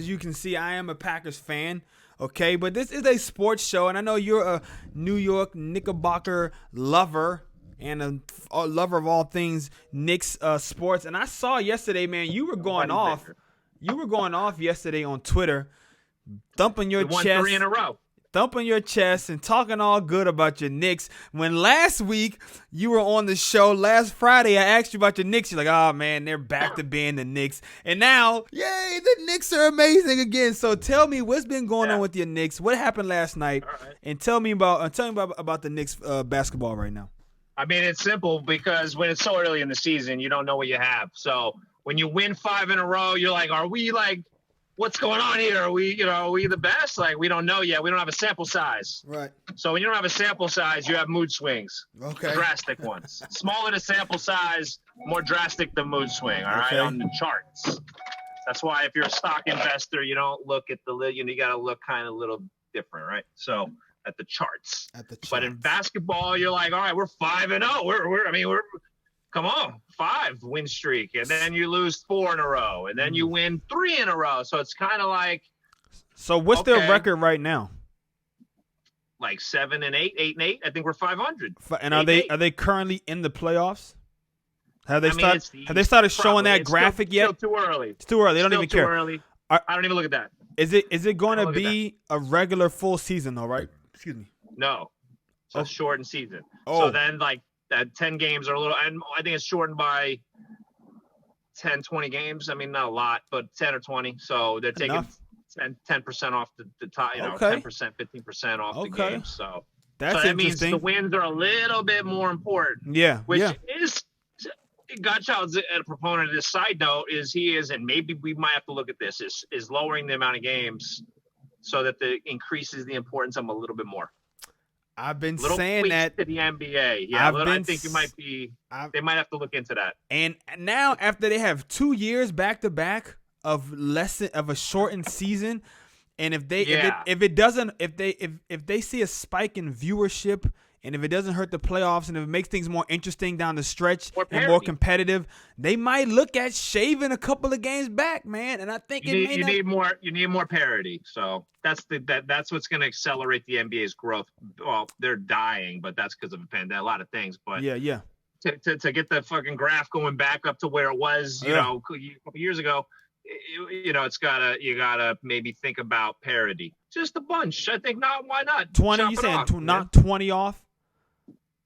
As you can see, I am a Packers fan, okay? But this is a sports show, and I know you're a New York Knickerbocker lover and a lover of all things Knicks sports. And I saw yesterday, man, you were going off. You were going off yesterday on Twitter, thumping your chest. 3 in a row. Thumping your chest and talking all good about your Knicks. When last week you were on the show, last Friday, I asked you about your Knicks. You're like, oh, man, they're back to being the Knicks. And now, yay, the Knicks are amazing again. So tell me what's been going on with your Knicks. What happened last night? Right. And tell me about the Knicks basketball right now. I mean, it's simple because when it's so early in the season, you don't know what you have. So when you win 5 in a row, you're like, are we like, what's going on here? Are we the best? Like, we don't know yet. We don't have a sample size. Right. So when you don't have a sample size, you have mood swings. Okay. Drastic ones. Smaller the sample size, more drastic the mood swing, all right, on the charts. That's why if you're a stock investor, you don't look at you got to look kind of a little different, right? So at the charts. But in basketball, you're like, all right, we're 5-0. We're come on, 5 win streak, and then you lose 4 in a row, and then you win 3 in a row. So it's kind of like. So what's their record right now? Like 7-8, 8-8. I think we're 500. And are they currently in the playoffs? Have they started showing that graphic yet? Still too early. It's too early. They don't even care. Too early. I don't even look at that. Is it going to be a regular full season though? Right? Excuse me. No, it's a shortened season. So then like. That 10 games are a little, and I think it's shortened by 10, 20 games. I mean, not a lot, but 10 or 20. So they're taking 10% off the top, 10%, 15% off the game. So that means the wins are a little bit more important. Yeah. Which is, Gottschalk's a proponent of this. Side note and maybe we might have to look at this, is lowering the amount of games so that increases the importance of them a little bit more. I've been saying that to the NBA. Yeah, I think you might be. They might have to look into that. And now, after they have 2 years back to back of a shortened season, and if they see a spike in viewership, and if it doesn't hurt the playoffs, and if it makes things more interesting down the stretch and more competitive, they might look at shaving a couple of games back, man. And I think you need more parity. So that's what's going to accelerate the NBA's growth. Well, they're dying, but that's because of a lot of things. But yeah. To get the fucking graph going back up to where it was, a couple years ago, you gotta maybe think about parity. Just a bunch. I think not. Why not? 20. You saying not 20 off?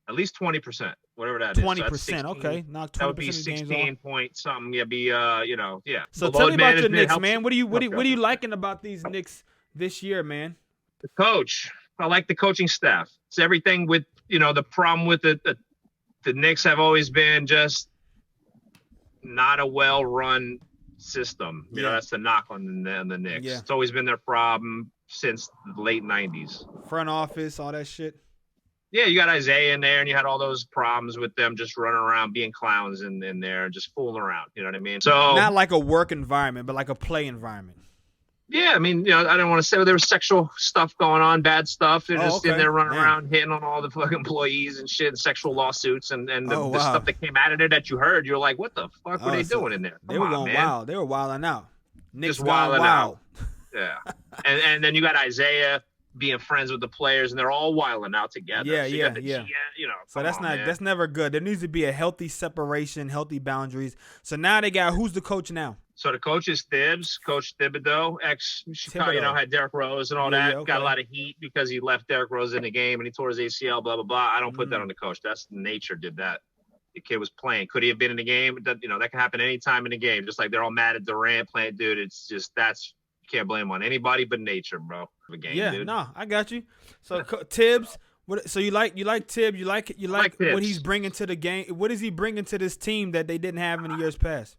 At least 20%, whatever that 20%, okay. Knock 20%. That would be 16 point something. Yeah, So tell me about your Knicks, man. What are you liking about these Knicks this year, man? The coach. I like the coaching staff. It's everything with the problem with the Knicks have always been just not a well-run system. That's the knock on the Knicks. Yeah. It's always been their problem since the late 90s. Front office, all that shit. Yeah, you got Isaiah in there, and you had all those problems with them just running around, being clowns in there, just fooling around. You know what I mean? So not like a work environment, but like a play environment. Yeah, I mean, I didn't want to say there was sexual stuff going on, bad stuff. They're just in there running around, hitting on all the fucking employees and shit, sexual lawsuits, and the stuff that came out of it that you heard. You're like, what the fuck were they doing in there? They were going wild. They were wilding out. Knicks just wilding out. Yeah, and then you got Isaiah being friends with the players, and they're all wilding out together. Yeah. So that's never good. There needs to be a healthy separation, healthy boundaries. So now they got, who's the coach now? So the coach is Thibs, Coach Thibodeau, ex-Chicago, had Derrick Rose and all that. Okay. Got a lot of heat because he left Derrick Rose in the game and he tore his ACL, blah, blah, blah. I don't put that on the coach. That's nature did that. The kid was playing. Could he have been in the game? That can happen any time in the game. Just like they're all mad at Durant playing. Dude, it's just you can't blame on anybody but nature, bro. Dude. No, I got you. So Tibbs, so you like Tibbs? You like what he's bringing to the game? What is he bringing to this team that they didn't have in the years past?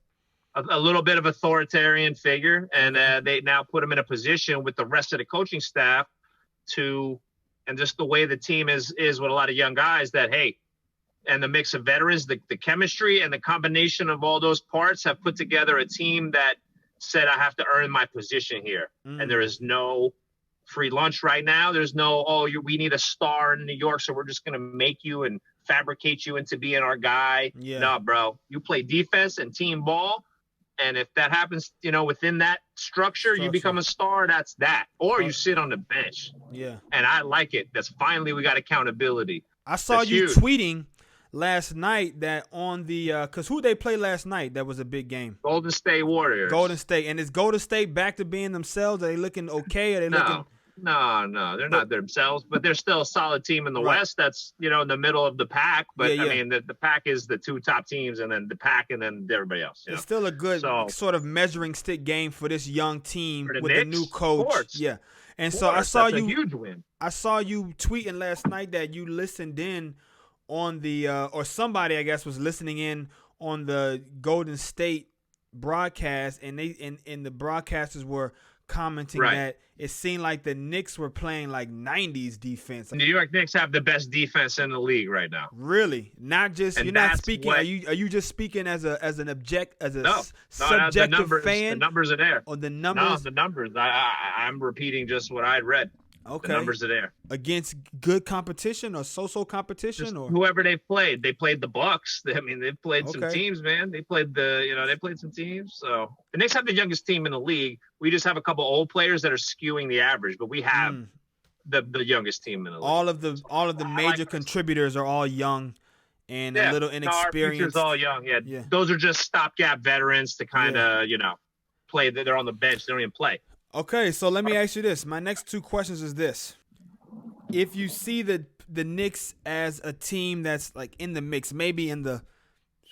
A little bit of authoritarian figure, and they now put him in a position with the rest of the coaching staff and just the way the team is with a lot of young guys that, hey, and the mix of veterans, the chemistry and the combination of all those parts have put together a team that said, I have to earn my position here. And there is no free lunch right now. There's no, we need a star in New York, so we're just going to make you and fabricate you into being our guy. Yeah. No, bro. You play defense and team ball. And if that happens, within that structure, you become a star. That's that. Or you sit on the bench. Yeah. And I like it. That's finally we got accountability. I saw you tweeting last night that on the because who they play last night? That was a big game. Golden State Warriors. Golden State. And is Golden State back to being themselves? Are they looking okay? Are they looking? No, they're not themselves, but they're still a solid team in the West. That's in the middle of the pack. But I mean, the pack is the two top teams, and then the pack, and then everybody else. It's still a good sort of measuring stick game for this young team with Knicks, a new coach. Sports. Yeah, and so I saw That's a huge win. I saw you tweeting last night that you listened in on the or somebody I guess was listening in on the Golden State broadcast, and the broadcasters were commenting that it seemed like the Knicks were playing like 90s defense. New York Knicks have the best defense in the league right now. Really? Not just you're not speaking. Are you just speaking as a subjective fan? The numbers are there. Or the numbers? No, the numbers. I'm repeating just what I'd read. Okay. The numbers are there. Against good competition or so-so competition, just or whoever they played. They played the Bucks. They've played some teams, man. They played they played some teams. So the Knicks have the youngest team in the league. We just have a couple old players that are skewing the average, but we have the youngest team in the league. All of the major contributors are all young and a little inexperienced. All young. Yeah. Those are just stopgap veterans to kind of play. They're on the bench. They don't even play. Okay, so let me ask you this. My next two questions is this. If you see the Knicks as a team that's like in the mix, maybe in the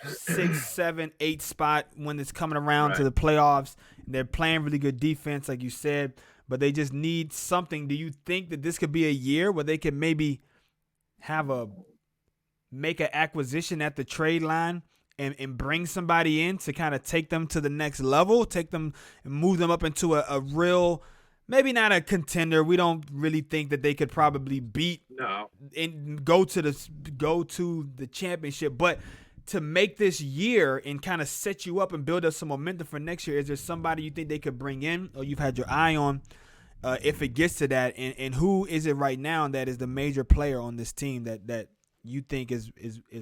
6, 7, 8 spot when it's coming around to the playoffs, and they're playing really good defense, like you said, but they just need something. Do you think that this could be a year where they could maybe make an acquisition at the trade line and bring somebody in to kind of take them to the next level, take them and move them up into a real, maybe not a contender. We don't really think that they could probably beat and go to the championship, but to make this year and kind of set you up and build up some momentum for next year, is there somebody you think they could bring in or you've had your eye on if it gets to that? And who is it right now that is the major player on this team that you think is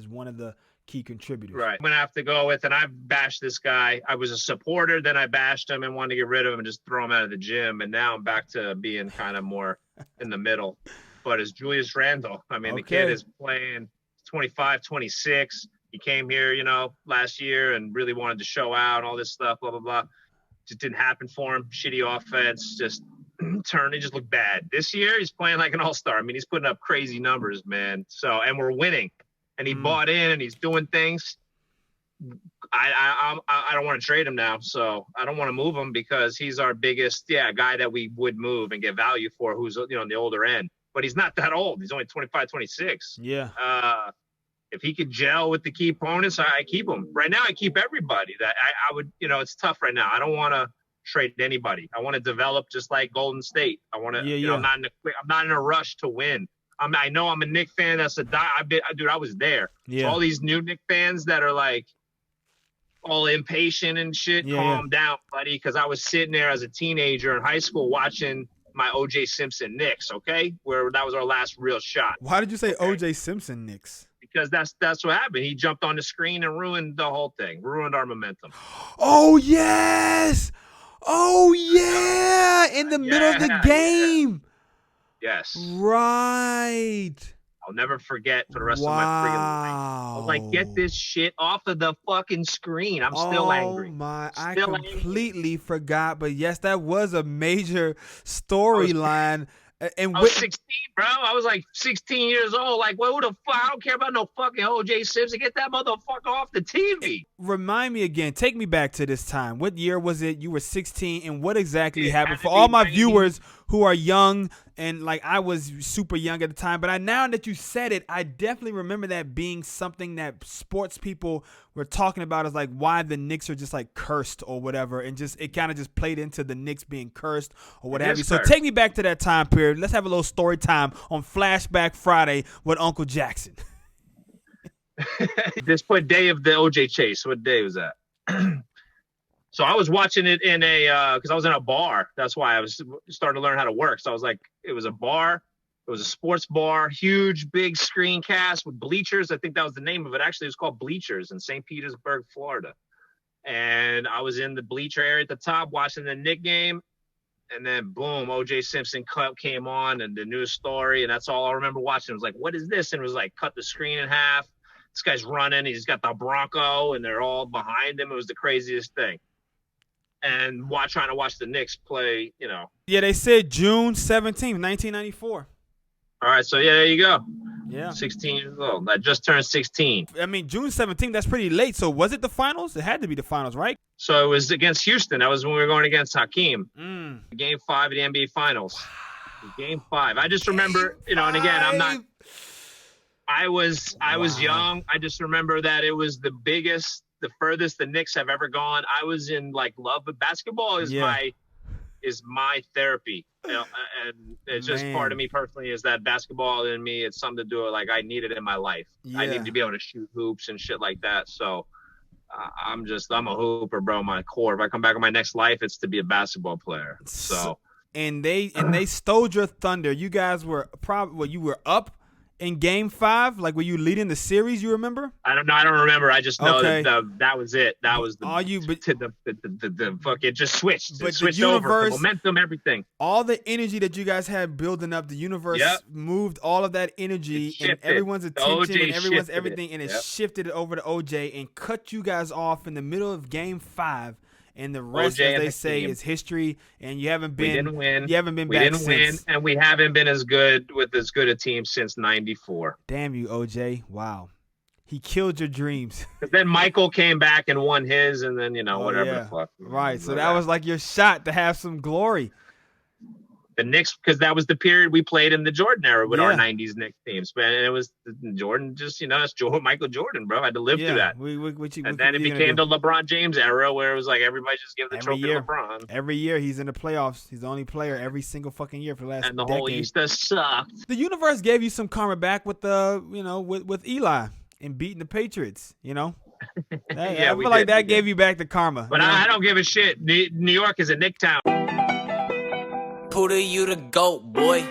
one of the key contributors? Right. I'm going to have to go with, and I've bashed this guy. I was a supporter, then I bashed him and wanted to get rid of him and just throw him out of the gym. And now I'm back to being kind of more in the middle. But it's Julius Randle. The kid is playing 25, 26. He came here, last year and really wanted to show out, all this stuff, blah, blah, blah. Just didn't happen for him. Shitty offense, just he just looked bad. This year, he's playing like an all-star. He's putting up crazy numbers, man. So, and we're winning. And he bought in and he's doing things. I don't want to trade him now. So I don't want to move him because he's our biggest, guy that we would move and get value for, who's, on the older end. But he's not that old. He's only 25, 26. Yeah. If he could gel with the key opponents, I keep him. Right now, I keep everybody. That I would, it's tough right now. I don't want to trade anybody. I want to develop just like Golden State. I want to, I'm not in a rush to win. I know I'm a Knick fan. That's dude, I was there. Yeah. So all these new Knick fans that are like all impatient and shit, calm down, buddy. Because I was sitting there as a teenager in high school watching my OJ Simpson Knicks, okay? Where that was our last real shot. Why did you say OJ Simpson Knicks? Because that's what happened. He jumped on the screen and ruined the whole thing, ruined our momentum. Oh, yes. Oh, yeah. In the middle of the game. Yes. Right. I'll never forget for the rest of my freaking life. I was like, get this shit off of the fucking screen. I'm still angry. I completely forgot. But yes, that was a major storyline. And I was 16, bro. I was like 16 years old. Like, who the fuck? I don't care about no fucking OJ Simpson. Get that motherfucker off the TV. Remind me again. Take me back to this time. What year was it? You were 16, and what exactly happened? For all my viewers who are young, and like I was super young at the time, but now that you said it, I definitely remember that being something that sports people were talking about, is like why the Knicks are just like cursed or whatever, and just it kind of just played into the Knicks being cursed or what have you. So take me back to that time period. Let's have a little story time on Flashback Friday with Uncle Jackson. This day of the OJ chase. What day was that? So I was watching it in because I was in a bar. That's why I was starting to learn how to work. So I was like, it was a bar. It was a sports bar, huge, big screen cast with bleachers. I think that was the name of it. Actually, it was called Bleachers in St. Petersburg, Florida. And I was in the bleacher area at the top watching the Knicks game. And then, boom, OJ Simpson came on and the news story. And that's all I remember watching. It was like, what is this? And it was like, cut the screen in half. This guy's running. He's got the Bronco, and they're all behind him. It was the craziest thing. And trying to watch the Knicks play, Yeah, they said June 17th, 1994. All right, so there you go. Yeah. 16 years old. I just turned 16. I mean, June 17th, that's pretty late. So was it the finals? It had to be the finals, right? So it was against Houston. That was when we were going against Hakeem. Game 5 of the NBA Finals. Wow. Game 5. I just remember, and again, I was young. I just remember that it was the furthest the Knicks have ever gone. I was in love with basketball is my therapy. And it's just part of me personally is that basketball in me, it's something to do with I need it in my life. Yeah. I need to be able to shoot hoops and shit like that. So I'm a hooper, bro. My core. If I come back in my next life, it's to be a basketball player. So and they stole your thunder. You guys were you were up in Game 5. Were you leading the series? You remember? I don't know. I don't remember. I just know that was it. That was the fuck. It just switched. It switched over. The momentum, everything. All the energy that you guys had building up, the universe moved all of that energy and everyone's attention and everyone's everything, and it shifted it over to OJ and cut you guys off in the middle of Game 5. And the rest, as they say, is history. And you haven't been. We didn't win. You haven't been back since. We didn't win, and we haven't been as good a team since '94. Damn you, OJ! Wow, he killed your dreams. But then Michael came back and won his, and then whatever the fuck. Right. So that was your shot to have some glory. The Knicks, because that was the period we played in the Jordan era with our '90s Knicks teams, and it was Jordan. Just it's Michael Jordan, bro. I had to live through that. And then it became the LeBron James era, where it was everybody just give the trophy to LeBron. Every year he's in the playoffs. He's the only player every single fucking year for the last. And the decade. whole East sucked. The universe gave you some karma back with with Eli and beating the Patriots. I feel like that gave you back the karma. But I don't give a shit. New York is a Knick town. Puda, you the GOAT, boy.